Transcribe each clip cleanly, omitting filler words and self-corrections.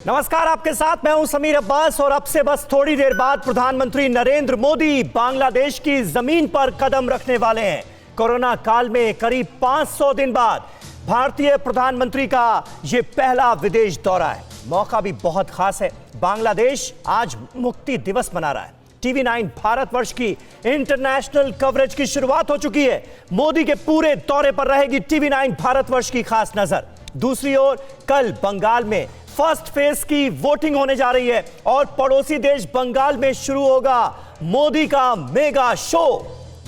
नमस्कार, आपके साथ मैं हूं समीर अब्बास और अब से बस थोड़ी देर बाद प्रधानमंत्री नरेंद्र मोदी बांग्लादेश की जमीन पर कदम रखने वाले हैं। कोरोना काल में करीब 500 दिन बाद भारतीय प्रधानमंत्री का यह पहला विदेश दौरा है। मौका भी बहुत खास है। बांग्लादेश आज मुक्ति दिवस मना रहा है। टीवी 9 भारतवर्ष की इंटरनेशनल कवरेज की शुरुआत हो चुकी है। मोदी के पूरे दौरे पर रहेगी टीवी 9 भारतवर्ष की खास नजर। दूसरी ओर कल बंगाल में फर्स्ट फेज की वोटिंग होने जा रही है और पड़ोसी देश बंगाल में शुरू होगा मोदी का मेगा शो।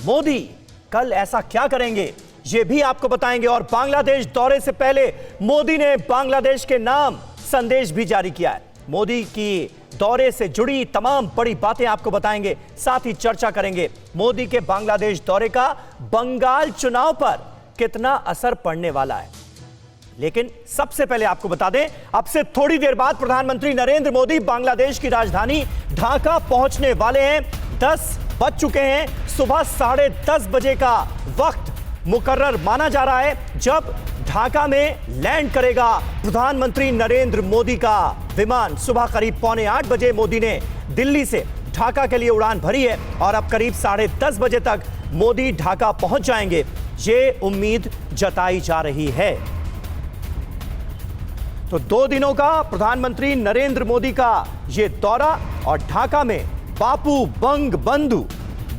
मोदी कल ऐसा क्या करेंगे, यह भी आपको बताएंगे। और बांग्लादेश दौरे से पहले मोदी ने बांग्लादेश के नाम संदेश भी जारी किया है। मोदी की दौरे से जुड़ी तमाम बड़ी बातें आपको बताएंगे, साथ ही चर्चा करेंगे मोदी के बांग्लादेश दौरे का बंगाल चुनाव पर कितना असर पड़ने वाला है। लेकिन सबसे पहले आपको बता दें, अब से थोड़ी देर बाद प्रधानमंत्री नरेंद्र मोदी बांग्लादेश की राजधानी ढाका पहुंचने वाले हैं। 10 बज चुके हैं। सुबह 10:30 बजे का वक्त मुकर्रर माना जा रहा है जब ढाका में लैंड करेगा प्रधानमंत्री नरेंद्र मोदी का विमान। सुबह करीब 7:45 बजे मोदी ने दिल्ली से ढाका के लिए उड़ान भरी है और अब करीब 10:30 बजे तक मोदी ढाका पहुंच जाएंगे, ये उम्मीद जताई जा रही है। तो 2 दिनों का प्रधानमंत्री नरेंद्र मोदी का यह दौरा और ढाका में बापू बंग बंधु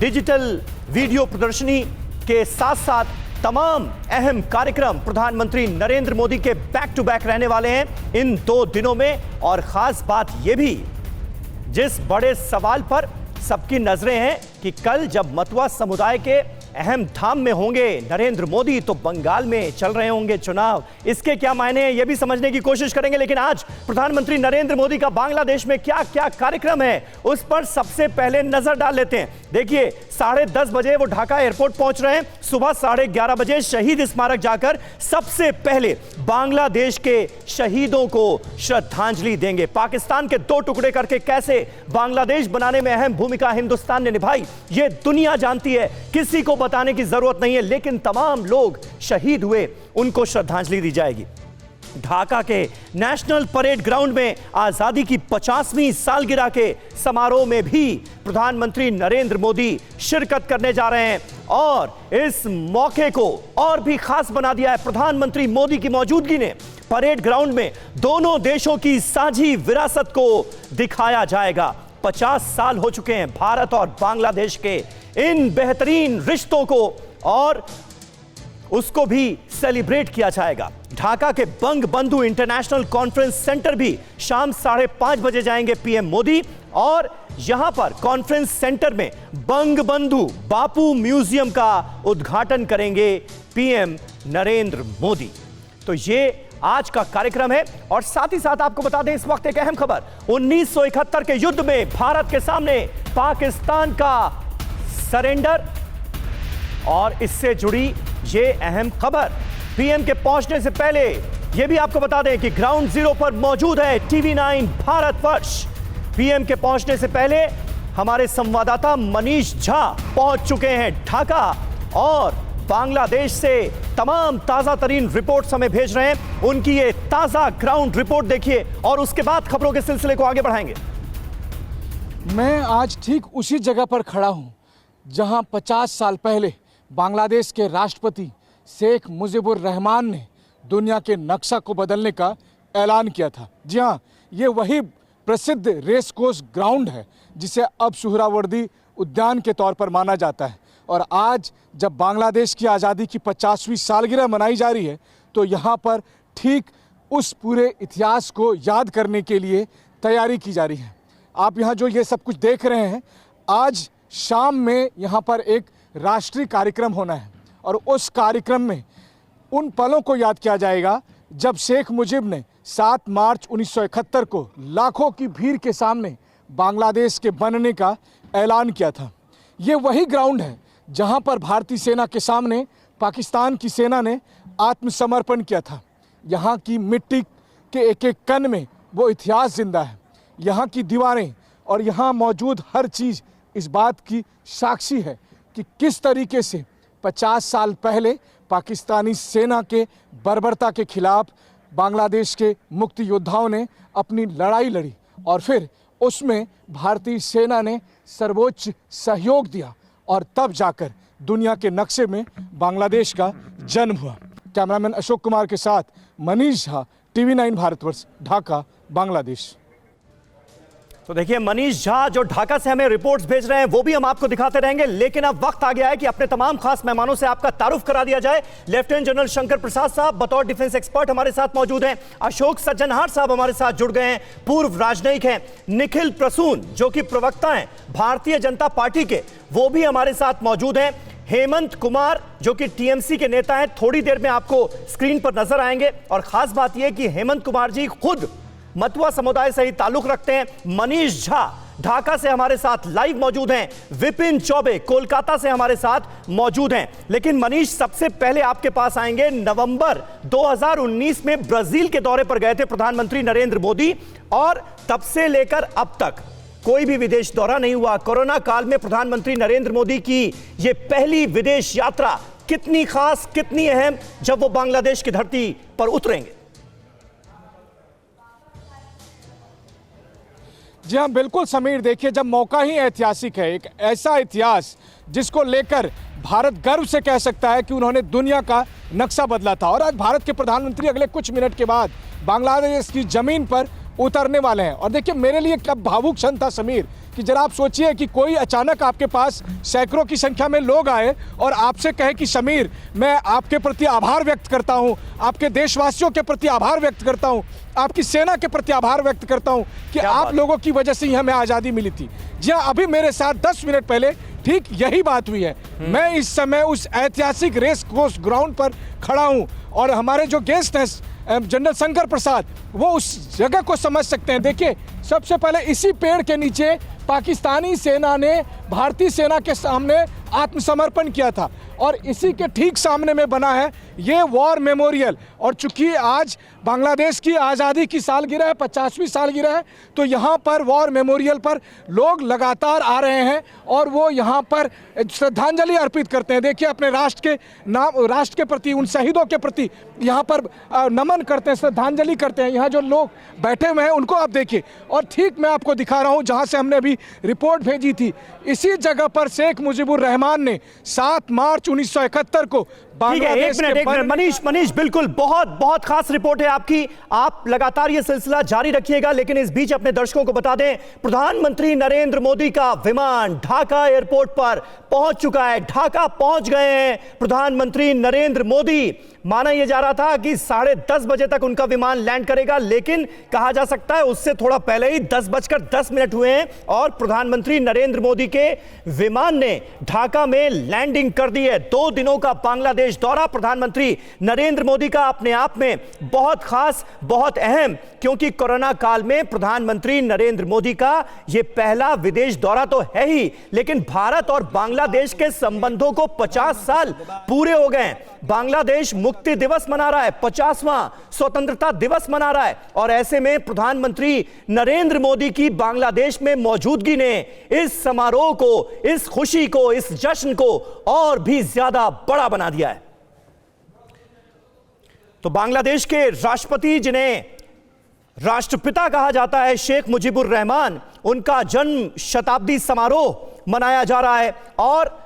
डिजिटल वीडियो प्रदर्शनी के साथ साथ तमाम अहम कार्यक्रम प्रधानमंत्री नरेंद्र मोदी के बैक टू बैक रहने वाले हैं इन 2 दिनों में। और खास बात यह भी, जिस बड़े सवाल पर सबकी नजरें हैं कि कल जब मतुआ समुदाय के अहम धाम में होंगे नरेंद्र मोदी, तो बंगाल में चल रहे होंगे चुनाव। इसके क्या मायने हैं यह भी समझने की कोशिश करेंगे। लेकिन आज प्रधानमंत्री नरेंद्र मोदी का बांग्लादेश में क्या क्या कार्यक्रम है उस पर सबसे पहले नजर डाल लेते हैं। देखिए, 10:30 बजे वो ढाका एयरपोर्ट पहुंच रहे हैं। सुबह 11:30 बजे शहीद स्मारक जाकर सबसे पहले बांग्लादेश के शहीदों को श्रद्धांजलि देंगे। पाकिस्तान के 2 टुकड़े करके कैसे बांग्लादेश बनाने में अहम भूमिका हिंदुस्तान ने निभाई, यह दुनिया जानती है, किसी को बताने की जरूरत नहीं है। लेकिन तमाम लोग शहीद हुए, उनको श्रद्धांजलि दी जाएगी। ढाका के नेशनल परेड ग्राउंड में आजादी की 50वीं सालगिरह के समारोह में भी प्रधानमंत्री नरेंद्र मोदी शिरकत करने जा रहे हैं और इस मौके को और भी खास बना दिया है प्रधानमंत्री मोदी की मौजूदगी ने। परेड ग्राउंड में दोनों देशों की साझी विरासत को दिखाया जाएगा। 50 साल हो चुके हैं भारत और बांग्लादेश के इन बेहतरीन रिश्तों को, और उसको भी सेलिब्रेट किया जाएगा। ढाका के बंग बंधु इंटरनेशनल कॉन्फ्रेंस सेंटर भी शाम 5:30 बजे जाएंगे पीएम मोदी और यहां पर कॉन्फ्रेंस सेंटर में बंग बंधु बापू म्यूजियम का उद्घाटन करेंगे पीएम नरेंद्र मोदी। तो ये आज का कार्यक्रम है। और साथ ही साथ आपको बता दें, इस वक्त एक अहम खबर, 1971 के युद्ध में भारत के सामने पाकिस्तान का सरेंडर और इससे जुड़ी ये अहम खबर। पीएम के पहुंचने से पहले यह भी आपको बता दें कि ग्राउंड जीरो पर मौजूद है टीवी 9 भारतवर्ष। पीएम के पहुंचने से पहले हमारे संवाददाता मनीष झा पहुंच चुके हैं ढाका और बांग्लादेश से तमाम ताजा तरीन रिपोर्ट्स हमें भेज रहे हैं। उनकी ये ताजा ग्राउंड रिपोर्ट देखिए और उसके बाद खबरों के सिलसिले को आगे बढ़ाएंगे। मैं आज ठीक उसी जगह पर खड़ा हूं जहां 50 साल पहले बांग्लादेश के राष्ट्रपति शेख मुजीबुर रहमान ने दुनिया के नक्शा को बदलने का ऐलान किया था। जी हाँ, ये वही प्रसिद्ध रेस कोर्स ग्राउंड है जिसे अब सुहरावर्दी उद्यान के तौर पर माना जाता है। और आज जब बांग्लादेश की आज़ादी की 50वीं सालगिरह मनाई जा रही है, तो यहाँ पर ठीक उस पूरे इतिहास को याद करने के लिए तैयारी की जा रही है। आप यहाँ जो ये सब कुछ देख रहे हैं, आज शाम में यहाँ पर एक राष्ट्रीय कार्यक्रम होना है और उस कार्यक्रम में उन पलों को याद किया जाएगा जब शेख मुजीब ने 7 मार्च 1971 को लाखों की भीड़ के सामने बांग्लादेश के बनने का ऐलान किया था। ये वही ग्राउंड है जहां पर भारतीय सेना के सामने पाकिस्तान की सेना ने आत्मसमर्पण किया था। यहाँ की मिट्टी के एक एक कण में वो इतिहास जिंदा है। यहाँ की दीवारें और यहाँ मौजूद हर चीज़ इस बात की साक्षी है कि किस तरीके से 50 साल पहले पाकिस्तानी सेना के बर्बरता के खिलाफ बांग्लादेश के मुक्ति योद्धाओं ने अपनी लड़ाई लड़ी और फिर उसमें भारतीय सेना ने सर्वोच्च सहयोग दिया और तब जाकर दुनिया के नक्शे में बांग्लादेश का जन्म हुआ। कैमरामैन अशोक कुमार के साथ मनीष झा, TV9 भारतवर्ष, ढाका, बांग्लादेश। तो देखिए मनीष झा जो ढाका से हमें रिपोर्ट्स भेज रहे हैं वो भी हम आपको दिखाते रहेंगे, लेकिन अब वक्त आ गया है कि अपने तमाम खास मेहमानों से आपका तारुफ करा दिया जाए। लेफ्टिनेंट जनरल शंकर प्रसाद साहब बतौर डिफेंस एक्सपर्ट हमारे साथ मौजूद हैं। अशोक सज्जनहार साहब हमारे साथ जुड़ गए हैं, पूर्व राजनयिक हैं। निखिल प्रसून जो कि प्रवक्ता हैं भारतीय जनता पार्टी के, वो भी हमारे साथ मौजूद हैं। हेमंत कुमार जो कि टीएमसी के नेता हैं, थोड़ी देर में आपको स्क्रीन पर नजर आएंगे। और खास बात यह कि हेमंत कुमार जी खुद मतुआ समुदाय से ही ताल्लुक रखते हैं। मनीष झा ढाका से हमारे साथ लाइव मौजूद हैं। विपिन चौबे कोलकाता से हमारे साथ मौजूद हैं। लेकिन मनीष, सबसे पहले आपके पास आएंगे। नवंबर 2019 में ब्राजील के दौरे पर गए थे प्रधानमंत्री नरेंद्र मोदी और तब से लेकर अब तक कोई भी विदेश दौरा नहीं हुआ। कोरोना काल में प्रधानमंत्री नरेंद्र मोदी की यह पहली विदेश यात्रा कितनी खास, कितनी अहम जब वो बांग्लादेश की धरती पर उतरेंगे? जी हाँ, बिल्कुल समीर। देखिए, जब मौका ही ऐतिहासिक है, एक ऐसा इतिहास जिसको लेकर भारत गर्व से कह सकता है कि उन्होंने दुनिया का नक्शा बदला था। और आज भारत के प्रधानमंत्री अगले कुछ मिनट के बाद बांग्लादेश की जमीन पर उतरने वाले हैं। और देखिए, मेरे लिए कब भावुक क्षण था समीर कि जरा आप सोचिए कि कोई अचानक आपके पास सैकड़ों की संख्या में लोग आए और आपसे कहे कि समीर, मैं आपके प्रति आभार व्यक्त करता हूं, आपके देशवासियों के प्रति आभार व्यक्त करता हूं, आपकी सेना के प्रति आभार व्यक्त करता हूं कि आप लोगों की वजह से ही हमें आज़ादी मिली थी। जी हाँ, अभी मेरे साथ 10 मिनट पहले ठीक यही बात हुई है। मैं इस समय उस ऐतिहासिक रेस कोर्स ग्राउंड पर खड़ा हूं और हमारे जो गेस्ट हैं जनरल शंकर प्रसाद, वो उस जगह को समझ सकते हैं। देखिए, सबसे पहले इसी पेड़ के नीचे पाकिस्तानी सेना ने भारतीय सेना के सामने आत्मसमर्पण किया था और इसी के ठीक सामने में बना है ये वॉर मेमोरियल। और चूंकि आज बांग्लादेश की आज़ादी की सालगिरह है, 50वीं सालगिरह है, तो यहाँ पर वॉर मेमोरियल पर लोग लगातार आ रहे हैं और वो यहाँ पर श्रद्धांजलि अर्पित करते हैं। देखिए, अपने राष्ट्र के प्रति, उन शहीदों के प्रति यहाँ पर नमन करते हैं, श्रद्धांजलि करते हैं। यहाँ जो लोग बैठे हुए हैं उनको आप देखिए। और ठीक मैं आपको दिखा रहा हूँ जहाँ से हमने अभी रिपोर्ट भेजी थी, इसी जगह पर शेख मुजीबुर रहमान ने 7 मार्च 1971 को एक मिनट मनीष, बिल्कुल बहुत खास रिपोर्ट है आपकी। आप लगातार ये सिलसिला जारी रखिएगा, लेकिन इस बीच अपने दर्शकों को बता दें, प्रधानमंत्री नरेंद्र मोदी का विमान ढाका एयरपोर्ट पर पहुंच चुका है। ढाका पहुंच गए हैं प्रधानमंत्री नरेंद्र मोदी। माना यह जा रहा था कि 10:30 बजे तक उनका विमान लैंड करेगा, लेकिन कहा जा सकता है उससे थोड़ा पहले ही 10:10 हुए हैं और प्रधानमंत्री नरेंद्र मोदी के विमान ने ढाका में लैंडिंग कर दी है। 2 दिनों का बांग्लादेश दौरा प्रधानमंत्री नरेंद्र मोदी का अपने आप में बहुत खास, बहुत अहम, क्योंकि कोरोना काल में प्रधानमंत्री नरेंद्र मोदी का यह पहला विदेश दौरा तो है ही, लेकिन भारत और बांग्लादेश के संबंधों को 50 साल पूरे हो गए। बांग्लादेश मुक्ति दिवस मना रहा है, 50वां स्वतंत्रता दिवस मना रहा है, और ऐसे में प्रधानमंत्री नरेंद्र मोदी की बांग्लादेश में मौजूदगी ने इस समारोह को, इस खुशी को, इस जश्न को और भी ज्यादा बड़ा बना दिया है। तो बांग्लादेश के राष्ट्रपति, जिन्हें राष्ट्रपिता कहा जाता है, शेख मुजीबुर रहमान, उनका जन्म शताब्दी समारोह मनाया जा रहा है और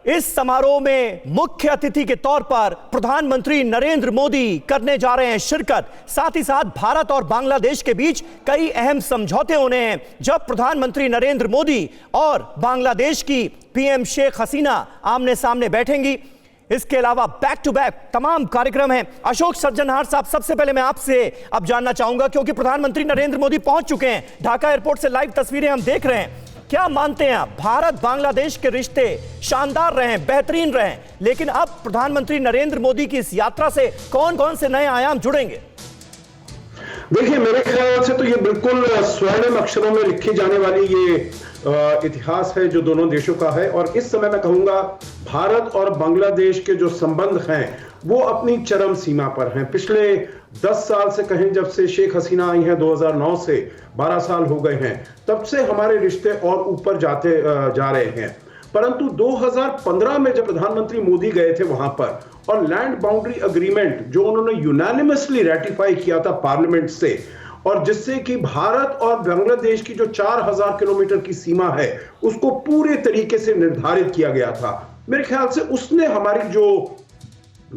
इस समारोह में मुख्य अतिथि के तौर पर प्रधानमंत्री नरेंद्र मोदी करने जा रहे हैं शिरकत। साथ ही साथ भारत और बांग्लादेश के बीच कई अहम समझौते होने हैं जब प्रधानमंत्री नरेंद्र मोदी और बांग्लादेश की पीएम शेख हसीना आमने सामने बैठेंगी। इसके अलावा बैक टू बैक तमाम कार्यक्रम हैं। अशोक सज्जनहार साहब, सबसे पहले मैं आपसे अब जानना चाहूंगा, क्योंकि प्रधानमंत्री नरेंद्र मोदी पहुंच चुके हैं ढाका एयरपोर्ट से, लाइव तस्वीरें हम देख रहे हैं। क्या मानते हैं आप, भारत बांग्लादेश के रिश्ते शानदार रहे, बेहतरीन रहे, लेकिन अब प्रधानमंत्री नरेंद्र मोदी की इस यात्रा से कौन कौन से नए आयाम जुड़ेंगे? देखिए, मेरे ख्याल से तो ये बिल्कुल स्वर्णिम अक्षरों में लिखी जाने वाली ये इतिहास है जो दोनों देशों का है। और इस समय मैं कहूंगा भारत और बांग्लादेश के जो संबंध हैं वो अपनी चरम सीमा पर हैं। पिछले 10 साल से कहें, जब से शेख हसीना आई हैं 2009 से 12 साल हो गए हैं, तब से हमारे रिश्ते और ऊपर जाते जा रहे हैं। परंतु 2015 में जब प्रधानमंत्री मोदी गए थे वहां पर और लैंड बाउंड्री अग्रीमेंट जो उन्होंने यूनानिमसली रेटिफाई किया था पार्लियामेंट से, और जिससे कि भारत और बांग्लादेश की जो 4000 किलोमीटर की सीमा है उसको पूरे तरीके से निर्धारित किया गया था, मेरे ख्याल से उसने हमारी जो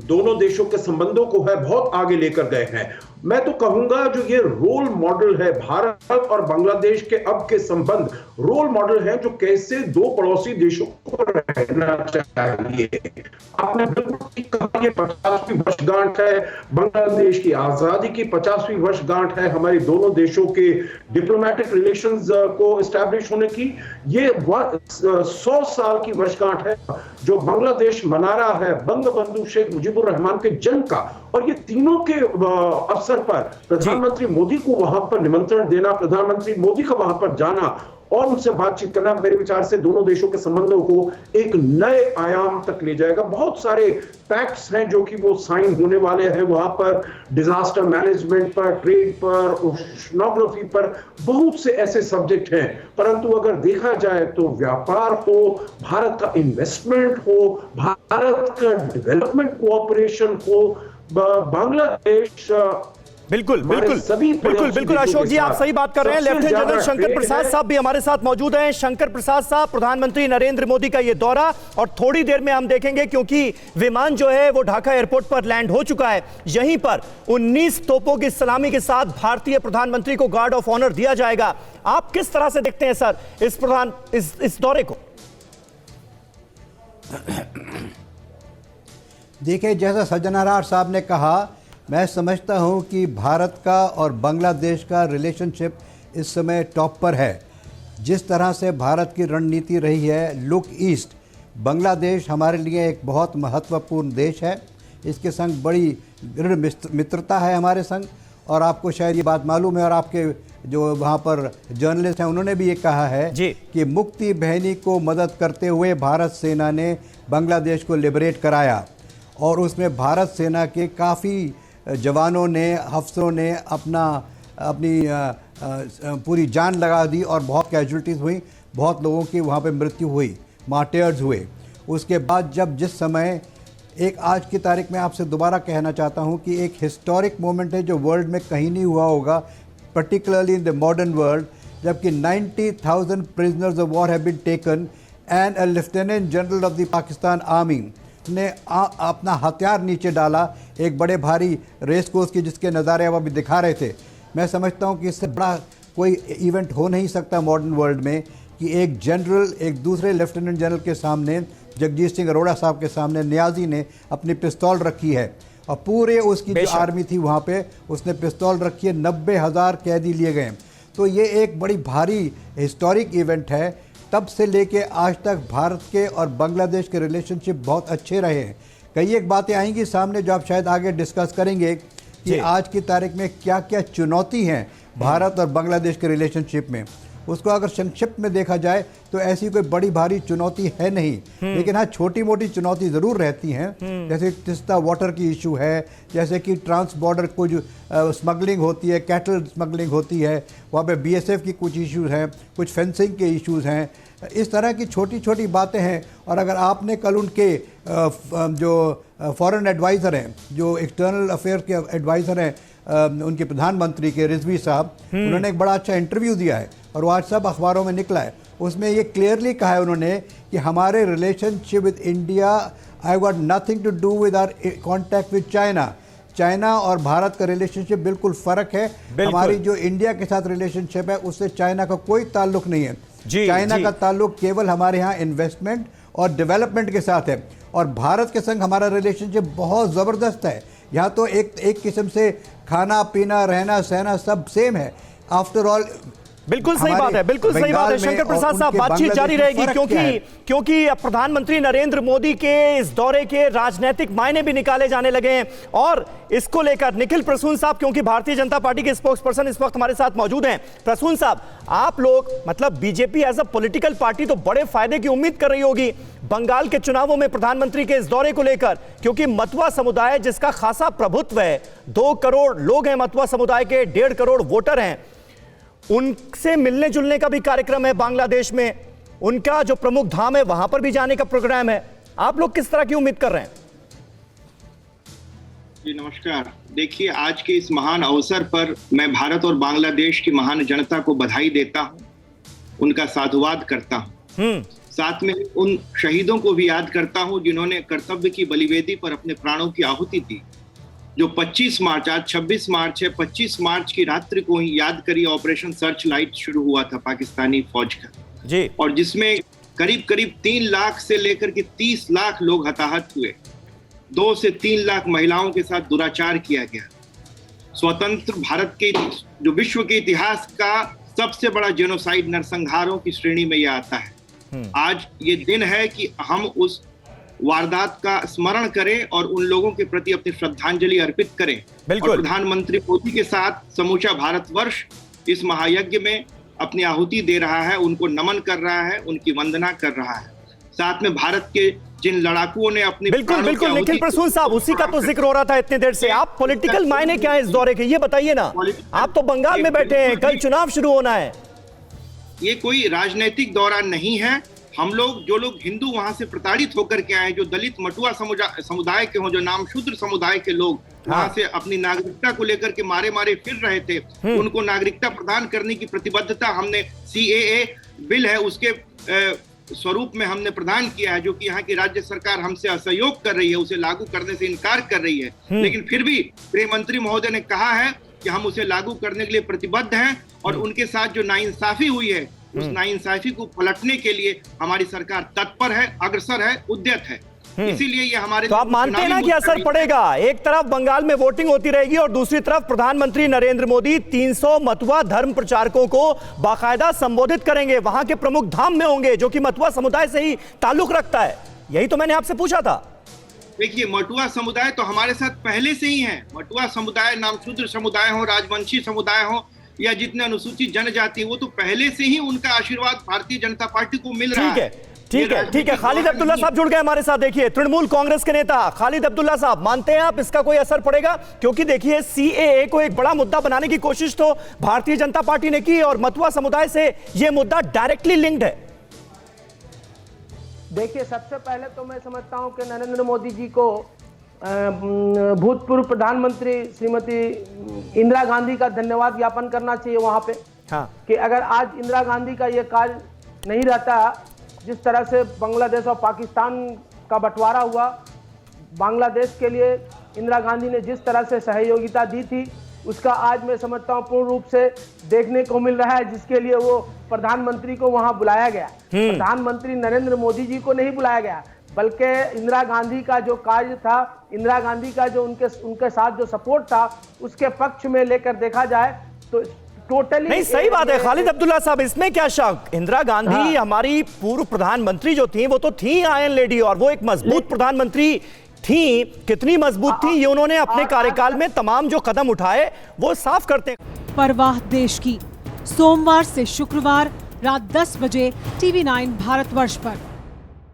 दोनों देशों के संबंधों को है बहुत आगे लेकर गए हैं। मैं तो कहूंगा जो ये रोल मॉडल है भारत और बांग्लादेश के अब के संबंध रोल मॉडल है जो कैसे दो पड़ोसी देशों को रहना चाहिए। आपने बिल्कुल ठीक कहा, ये 50वीं वर्षगांठ है बांग्लादेश की आजादी की, 50वीं वर्षगांठ है हमारे दोनों देशों के डिप्लोमेटिक रिलेशंस को एस्टैब्लिश होने की, ये 100 साल की वर्षगांठ है जो बांग्लादेश मना रहा है बंगबंधु शेख मुजीबुर रहमान के जन्म का। और ये तीनों के अवसर पर प्रधानमंत्री मोदी को वहां पर निमंत्रण देना, प्रधानमंत्री मोदी का वहां पर जाना और उनसे बातचीत करना मेरे विचार से दोनों देशों के संबंधों को एक नए आयाम तक ले जाएगा। बहुत सारे पैक्ट्स हैं जो कि वो साइन होने वाले हैं वहां पर, डिजास्टर मैनेजमेंट पर, ट्रेड पर, ओशनोग्राफी पर, बहुत से ऐसे सब्जेक्ट हैं। परंतु अगर देखा जाए तो व्यापार हो, भारत का इन्वेस्टमेंट हो, भारत का डेवलपमेंट कोऑपरेशन हो, बांग्लादेश बिल्कुल बिल्कुल बिल्कुल बिल्कुल अशोक जी, आप सही बात कर रहे हैं। लेफ्टिनेंट जनरल शंकर प्रसाद साहब भी हमारे साथ मौजूद हैं। शंकर प्रसाद साहब, प्रधानमंत्री नरेंद्र मोदी का ये दौरा और थोड़ी देर में हम देखेंगे क्योंकि विमान जो है वो ढाका एयरपोर्ट पर लैंड हो चुका है, यहीं पर 19 तोपों की सलामी के साथ भारतीय प्रधानमंत्री को गार्ड ऑफ ऑनर दिया जाएगा। आप किस तरह से देखते हैं सर इस दौरे को? देखिए, जैसा सज्जनारार साहब ने कहा, मैं समझता हूं कि भारत का और बांग्लादेश का रिलेशनशिप इस समय टॉप पर है। जिस तरह से भारत की रणनीति रही है लुक ईस्ट, बांग्लादेश हमारे लिए एक बहुत महत्वपूर्ण देश है। इसके संग बड़ी दृढ़ मित्रता है हमारे संग, और आपको शायद ये बात मालूम है और आपके जो वहाँ पर जर्नलिस्ट हैं उन्होंने भी ये कहा है कि मुक्ति बहनी को मदद करते हुए भारत सेना ने बांग्लादेश को लिबरेट कराया, और उसमें भारत सेना के काफ़ी जवानों ने, अफसरों ने अपनी पूरी जान लगा दी और बहुत कैजुअल्टीज़ हुई, बहुत लोगों की वहाँ पे मृत्यु हुई, मार्टियर्स हुए। उसके बाद जिस समय एक आज की तारीख में आपसे दोबारा कहना चाहता हूँ कि एक हिस्टोरिक मोमेंट है जो वर्ल्ड में कहीं नहीं हुआ होगा, particularly in the modern world, जबकि 90,000 prisoners of war have been taken and a lieutenant general of the Pakistan army ने अपना हथियार नीचे डाला एक बड़े भारी रेस कोर्स की, जिसके नज़ारे अब अभी दिखा रहे थे। मैं समझता हूँ कि इससे बड़ा कोई इवेंट हो नहीं सकता मॉडर्न वर्ल्ड में कि एक जनरल एक दूसरे लेफ्टिनेंट जनरल के सामने, जगजीत सिंह अरोड़ा साहब के सामने नियाजी ने अपनी पिस्तौल रखी है, और पूरे उसकी जो आर्मी थी वहाँ पे उसने पिस्तौल रखी है। 90,000 कैदी लिए गए। तो ये एक बड़ी भारी हिस्टोरिक इवेंट है। तब से लेके आज तक भारत के और बांग्लादेश के रिलेशनशिप बहुत अच्छे रहे हैं। कई एक बातें आएंगी सामने जो आप शायद आगे डिस्कस करेंगे कि आज की तारीख में क्या क्या चुनौती हैं भारत और बांग्लादेश के रिलेशनशिप में। उसको अगर संक्षिप्त में देखा जाए तो ऐसी कोई बड़ी भारी चुनौती है नहीं, लेकिन हाँ छोटी मोटी चुनौती ज़रूर रहती हैं। जैसे तिस्ता वाटर की इशू है, जैसे कि ट्रांस बॉर्डर कुछ स्मगलिंग होती है, कैटल स्मगलिंग होती है, वहाँ पे बीएसएफ की कुछ इश्यूज़ हैं, कुछ फेंसिंग के इश्यूज़ हैं, इस तरह की छोटी छोटी बातें हैं। और अगर आपने कल उनके जो फॉरेन एडवाइज़र हैं, जो एक्सटर्नल अफेयर के एडवाइज़र हैं उनके प्रधानमंत्री के, रिजवी साहब, उन्होंने एक बड़ा अच्छा इंटरव्यू दिया है और वो आज सब अखबारों में निकला है। उसमें ये क्लियरली कहा है उन्होंने कि हमारे relationship with India I got nothing to do with our contact with China. China और भारत का रिलेशनशिप बिल्कुल फ़र्क है। हमारी जो इंडिया के साथ रिलेशनशिप है उससे चाइना का कोई ताल्लुक नहीं है। चाइना का ताल्लुक केवल हमारे यहाँ इन्वेस्टमेंट और डेवलपमेंट के साथ है, और भारत के संग हमारा रिलेशनशिप बहुत ज़बरदस्त है। यहाँ तो एक किस्म से खाना पीना रहना सहना सब सेम है। आफ्टर ऑल बिल्कुल सही बात है, बिल्कुल सही बात है। शंकर प्रसाद साहब, बातचीत जारी रहेगी क्योंकि प्रधानमंत्री नरेंद्र मोदी के इस दौरे के राजनीतिक मायने भी निकाले जाने लगे हैं, और इसको लेकर निखिल प्रसून साहब, क्योंकि भारतीय जनता पार्टी के स्पोक्स पर्सन इस वक्त हमारे साथ मौजूद हैं। प्रसून साहब, आप लोग मतलब BJP as a political party तो बड़े फायदे की उम्मीद कर रही होगी बंगाल के चुनावों में प्रधानमंत्री के इस दौरे को लेकर, क्योंकि मतवा समुदाय जिसका खासा प्रभुत्व है, 2 करोड़ लोग हैं मतवा समुदाय के, 1.5 करोड़ वोटर हैं, उनसे मिलने जुलने का भी कार्यक्रम है बांग्लादेश में। उनका जो प्रमुख धाम है वहां पर भी जाने का प्रोग्राम है। आप लोग किस तरह की उम्मीद कर रहे हैं? जी नमस्कार। देखिए, आज के इस महान अवसर पर मैं भारत और बांग्लादेश की महान जनता को बधाई देता हूं, उनका साधुवाद करता हूं। साथ में उन शहीदों को भी याद करता हूं जिन्होंने कर्तव्य की बलिवेदी पर अपने प्राणों की आहुति दी। जो 25 मार्च, आज 26 मार्च है, 25 मार्च की रात्रि को ही याद करिए ऑपरेशन सर्च लाइट शुरू हुआ था पाकिस्तानी फौज का जी, और जिसमें करीब करीब 3 लाख से लेकर के 30 लाख लोग हताहत हुए। 2 से 3 लाख महिलाओं के साथ दुराचार किया गया। स्वतंत्र भारत के जो विश्व के इतिहास का सबसे बड़ा जेनोसाइड नरसंहारों की श्रेणी में यह आता है। आज ये दिन है कि हम उस वारदात का स्मरण करें और उन लोगों के प्रति अपनी श्रद्धांजलि अर्पित करें। और प्रधानमंत्री मोदी के साथ समूचा भारतवर्ष इस महायज्ञ में अपनी आहुति दे रहा है, उनको नमन कर रहा है, उनकी वंदना कर रहा है। साथ में भारत के जिन लड़ाकुओं ने अपनी बिल्कुल निखिल प्रसून साहब, उसी का तो जिक्र हो रहा था इतने देर से। आप पॉलिटिकल मायने क्या है इस दौरे के, ये बताइए ना। आप तो बंगाल में बैठे हैं, कल चुनाव शुरू होना है। ये कोई राजनीतिक दौरा नहीं है। हम लोग, जो लोग हिंदू वहां से प्रताड़ित होकर के आए, जो दलित मटुआ समुदाय के हों, जो नाम शूद्र समुदाय के लोग वहां से अपनी नागरिकता को लेकर के मारे मारे फिर रहे थे, उनको नागरिकता प्रदान करने की प्रतिबद्धता हमने CAA बिल है उसके स्वरूप में हमने प्रदान किया है, जो कि यहाँ की राज्य सरकार हमसे असहयोग कर रही है, उसे लागू करने से इनकार कर रही है। लेकिन फिर भी गृह मंत्री महोदय ने कहा है कि हम उसे लागू करने के लिए प्रतिबद्ध हैं और उनके साथ जो नाइंसाफी हुई है उस नाइंसाफी को पलटने के लिए हमारी सरकार तत्पर है, अग्रसर है, उद्यत है। इसीलिए ये हमारे, तो आप मानते हैं ना कि असर पड़ेगा? एक तरफ बंगाल में वोटिंग होती रहेगी और दूसरी तरफ प्रधानमंत्री नरेंद्र मोदी 300 मतुआ धर्म प्रचारकों को बाकायदा संबोधित करेंगे, वहां के प्रमुख धाम में होंगे जो कि मतुआ समुदाय से ही ताल्लुक रखता है। यही तो मैंने आपसे पूछा था। देखिए, मटुआ समुदाय तो हमारे साथ पहले से ही है। मटुआ समुदाय, नाम शूद्र समुदाय हो, राजवंशी समुदाय हो या जितने अनुसूचित जनजाति, वो तो पहले से ही उनका आशीर्वाद भारतीय जनता पार्टी को मिल रहा है। ठीक है। खालिद अब्दुल्ला साहब जुड़ गए हमारे साथ। देखिए, तृणमूल कांग्रेस के नेता खालिद अब्दुल्ला साहब, मानते हैं आप इसका कोई असर पड़ेगा? क्योंकि देखिए, CAA को एक बड़ा मुद्दा बनाने की कोशिश तो भारतीय जनता पार्टी ने की और मतुआ समुदाय से यह मुद्दा डायरेक्टली लिंक्ड है। देखिए, सबसे पहले तो मैं समझता हूं कि नरेंद्र मोदी जी को भूतपूर्व प्रधानमंत्री श्रीमती इंदिरा गांधी का धन्यवाद ज्ञापन करना चाहिए वहां पे। कि अगर आज इंदिरा गांधी का ये कार्य नहीं रहता, जिस तरह से बांग्लादेश और पाकिस्तान का बंटवारा हुआ, बांग्लादेश के लिए इंदिरा गांधी ने जिस तरह से सहयोगिता दी थी, उसका आज मैं समझता हूँ पूर्ण रूप से देखने को मिल रहा है, जिसके लिए वो प्रधानमंत्री को वहां बुलाया गया। प्रधानमंत्री नरेंद्र मोदी जी को नहीं बुलाया गया, बल्कि इंदिरा गांधी का जो कार्य था, इंदिरा गांधी का जो उनके साथ जो सपोर्ट था, उसके पक्ष में लेकर देखा जाए तो टोटली नहीं, सही बात है खालिद अब्दुल्ला साहब, इसमें क्या शक। इंदिरा गांधी हमारी पूर्व प्रधानमंत्री जो थी, वो तो थी आयरन लेडी और वो एक मजबूत प्रधानमंत्री थी। कितनी मजबूत थी ये उन्होंने अपने कार्यकाल में तमाम जो कदम उठाए वो साफ करते हैं। परवाह देश की, सोमवार से शुक्रवार रात 10 बजे TV9 भारतवर्ष पर।